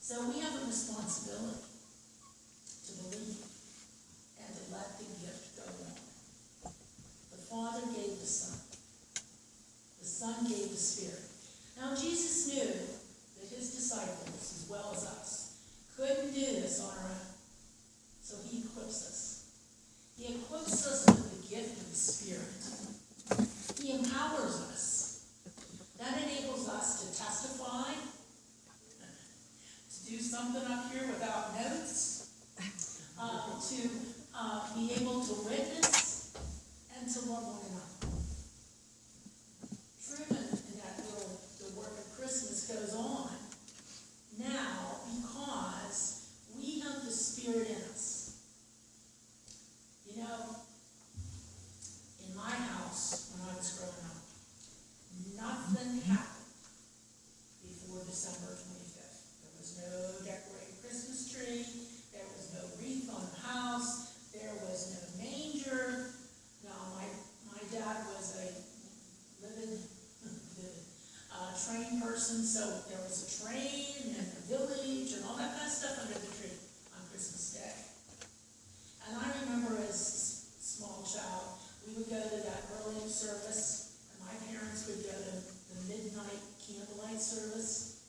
So we have a responsibility to believe and to let the gift go on. The Father gave the Son. The Son gave the Spirit. Now Jesus knew that his disciples, as well as us, couldn't do this on our own. So he equips us. He equips us with the gift of the Spirit. He empowers us. That enables us to testify, to do something up here without notes, to be able to witness, and to love one another. Truman, in that little, the work of Christmas goes on now because we have the Spirit in us. You know, in my house, when I was growing up, nothing happened before December 25th. There was no decorated Christmas tree. There was no wreath on the house. There was no manger. Now, my dad was a living train person, so there was a train and a village and all that kind of stuff under the tree on Christmas Day. And I remember as a small child, we would go to that early service, and my parents would go to the midnight candlelight service,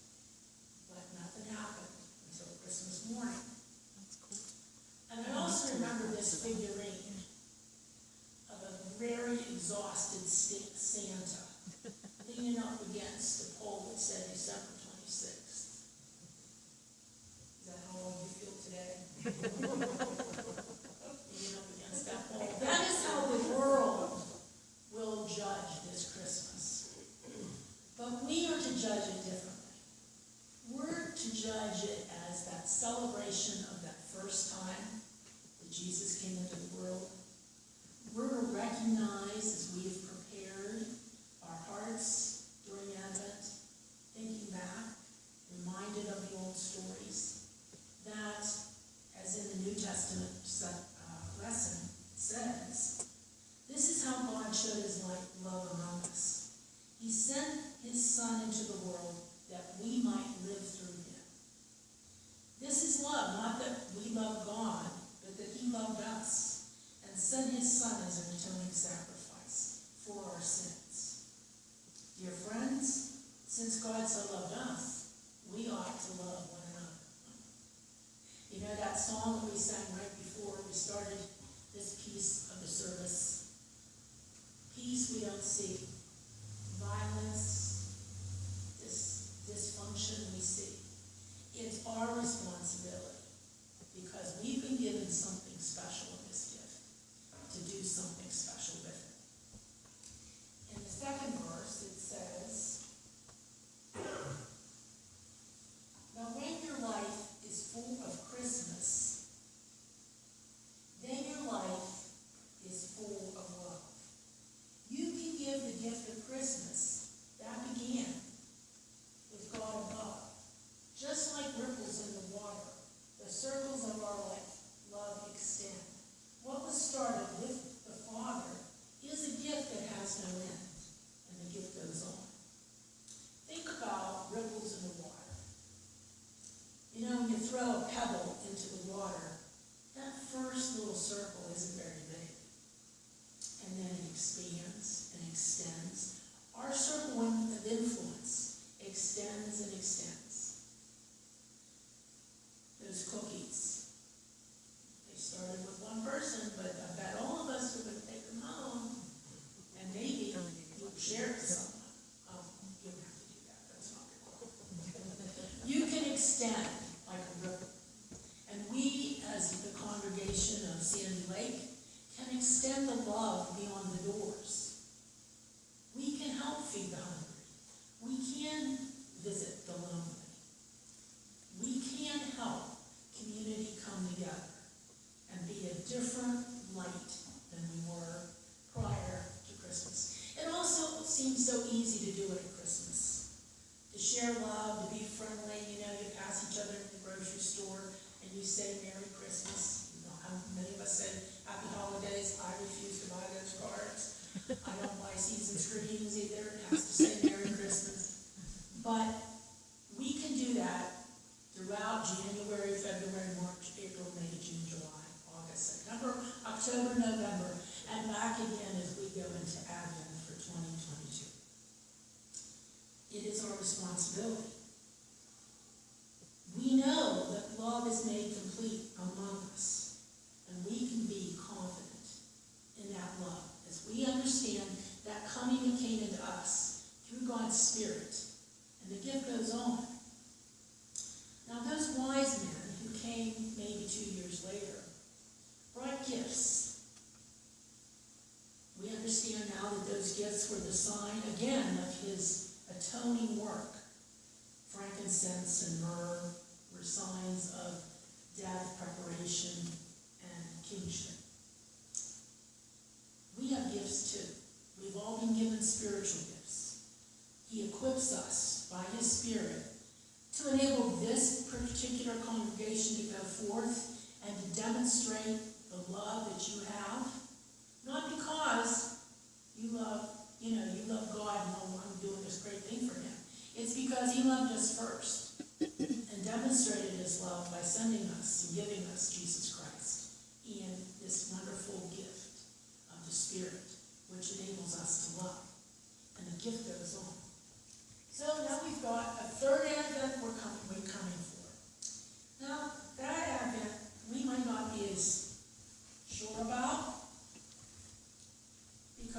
but nothing happened until Christmas morning. That's cool. And I also remember this figurine of a very exhausted Santa leaning up against the pole that said December 26th. Is that how old you feel today? Leaning up against that pole. That is how the world will judge this Christmas. But we are to judge it differently. We're to judge it as that celebration of that first time that Jesus came into the world. We're to recognize, as we have prepared our hearts during Advent, thinking back, reminded of the old stories, that, as in the New Testament lesson says, this is how God showed his love among us. He sent his Son into the world that we might live through him. This is love, not that we love God, but that he loved us and sent his Son as an atoning sacrifice for our sins. Dear friends, since God so loved us, we ought to love one another. You know that song that we sang right before we started this piece of the service? Peace we don't see. Violence, dysfunction we see. It's our responsibility because we've been given something special in this gift to do something special with it. In the second verse, it says, now when your life is full of Christmas, then your life is full of love. You can give the gift of Christmas. That began with God above. Just like ripples in the water, the circles of our love extend. What was started with the Father is a gift that has no end, and the gift goes on. Think about ripples in the water. You know, when you throw a pebble into the water, that first little circle isn't very big. And then it expands and extends. Our circle of influence extends and extends. Those cookies, they started with one person, but I bet all of us are going to take them home. And maybe you'll share it with someone. Oh, you don't have to do that. That's not your call. You can extend like a river. And we, as the congregation of Sandy Lake, can extend the love beyond the doors. We can help feed the hungry. We can visit the lonely. We can help community January, February, March, April, May, June, July, August, September, October, November, and back again as we go into Advent for 2022. It is our responsibility. We know that love is made complete among us, and we can be confident in that love as we understand that coming that came into us through God's Spirit, and the gift goes on. Now those wise men who came maybe 2 years later brought gifts. We understand now that those gifts were the sign, again, of his atoning work. Frankincense and myrrh were signs of death, preparation, and kingship. We have gifts too. We've all been given spiritual gifts. He equips us by his Spirit to enable this particular congregation to go forth and to demonstrate the love that you have. Not because you love God and, oh, I'm doing this great thing for him. It's because he loved us first and demonstrated his love by sending us and giving us Jesus Christ.